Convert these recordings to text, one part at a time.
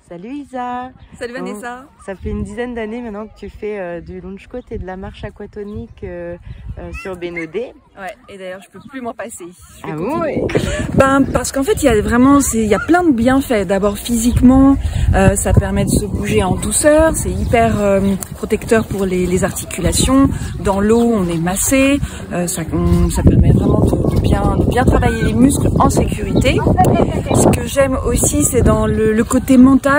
Salut Isa. Salut Vanessa. Ça fait une dizaine d'années maintenant que tu fais du launch coat et de la marche aquatonique sur Bénodet. Ouais, et d'ailleurs je peux plus m'en passer. Ah bon? Parce qu'en fait il y a vraiment, il y a plein de bienfaits. D'abord physiquement, ça permet de se bouger en douceur, c'est hyper protecteur pour les articulations. Dans l'eau on est massé, ça permet vraiment de bien travailler les muscles en sécurité. Ce que j'aime aussi c'est dans le côté mental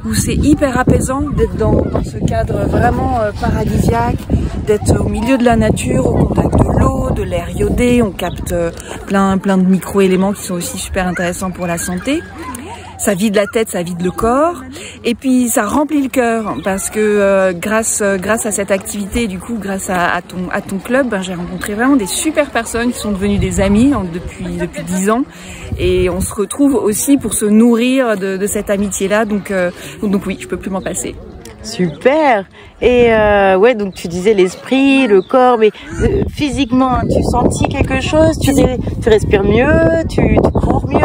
où c'est hyper apaisant d'être dans ce cadre vraiment paradisiaque, d'être au milieu de la nature, au contact de l'eau, de l'air iodé, on capte plein de micro-éléments qui sont aussi super intéressants pour la santé. Ça vide la tête, ça vide le corps, et puis ça remplit le cœur parce que grâce à cette activité, du coup, grâce à ton club, j'ai rencontré vraiment des super personnes qui sont devenues des amis depuis 10 ans, et on se retrouve aussi pour se nourrir de cette amitié-là. Donc oui, je peux plus m'en passer. Super. Et ouais, donc tu disais l'esprit, le corps, mais physiquement, tu sentis quelque chose? Tu respires mieux, tu cours mieux,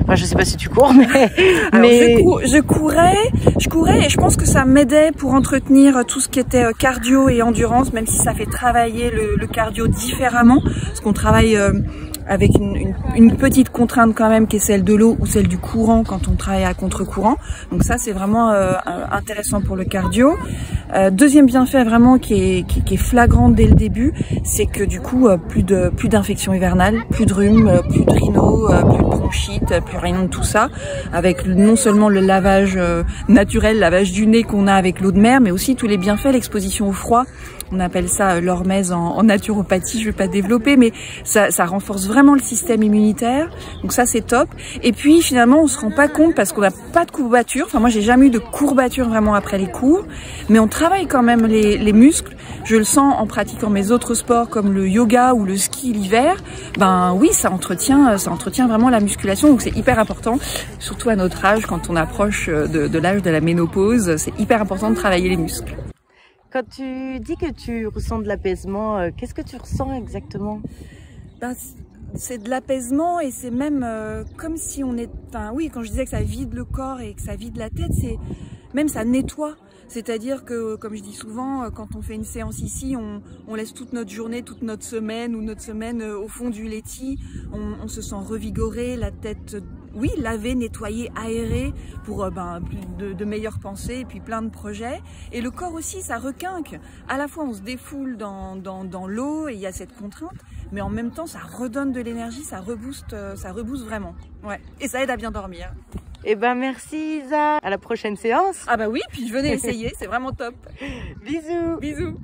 enfin, je sais pas si tu cours, mais je courais et je pense que ça m'aidait pour entretenir tout ce qui était cardio et endurance, même si ça fait travailler le cardio différemment, parce qu'on travaille avec une petite contrainte quand même qui est celle de l'eau ou celle du courant quand on travaille à contre-courant. Donc ça c'est vraiment intéressant pour le cardio. Deuxième bienfait vraiment qui est flagrant dès le début, c'est que du coup plus d'infections hivernales, plus de rhume, plus de rhino, plus de bronchite, plus rien de tout ça, avec non seulement le lavage naturel, lavage du nez qu'on a avec l'eau de mer, mais aussi tous les bienfaits, l'exposition au froid. On appelle ça l'hormèse en naturopathie, je vais pas développer, mais ça renforce vraiment le système immunitaire, donc ça c'est top. Et puis finalement on se rend pas compte parce qu'on n'a pas de courbature, enfin moi j'ai jamais eu de courbature vraiment après les cours, mais on travaille quand même les muscles. Je le sens en pratiquant mes autres sports comme le yoga ou le ski l'hiver, oui ça entretient vraiment la musculation, donc c'est hyper important, surtout à notre âge quand on approche de l'âge de la ménopause, c'est hyper important de travailler les muscles. Quand tu dis que tu ressens de l'apaisement, qu'est-ce que tu ressens exactement? C'est de l'apaisement et c'est même comme si on est... Enfin oui, quand je disais que ça vide le corps et que ça vide la tête, c'est même ça nettoie. C'est-à-dire que, comme je dis souvent, quand on fait une séance ici, on laisse toute notre journée, toute notre semaine ou notre semaine au fond du laiti. On se sent revigoré, la tête, oui, lavée, nettoyée, aérée pour de meilleures pensées et puis plein de projets. Et le corps aussi, ça requinque. À la fois, on se défoule dans l'eau et il y a cette contrainte, mais en même temps, ça redonne de l'énergie, ça rebooste vraiment. Ouais. Et ça aide à bien dormir. Eh ben merci Isa, à la prochaine séance. Ah bah oui, puis je venais essayer, c'est vraiment top. Bisous. Bisous.